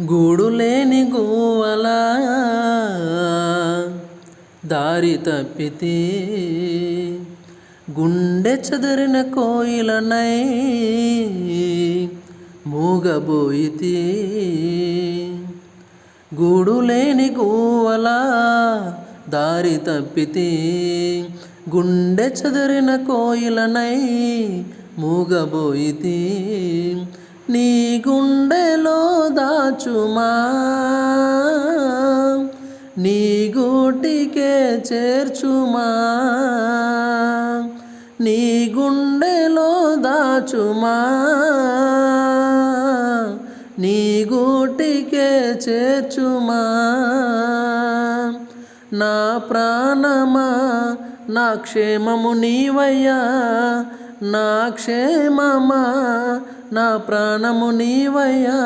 గూడులేని గువ్వలా దారి తప్పితే, గుండె చెదరిన కోయిలనై మూగబోయితే. గూడులేని గువ్వలా దారి తప్పితే, గుండె చెదరిన కోయిలనై మూగబోయితే. నీ గుండెలో దాచుమా, నీ గూటికే చేర్చుమా. నీ గుండెలో దాచుమా, నీ గూటికే చేర్చుమా. నా ప్రాణమా, నా క్షేమము నీవయ్యా. నా క్షేమమా, నా ప్రాణము నీవయ్యా.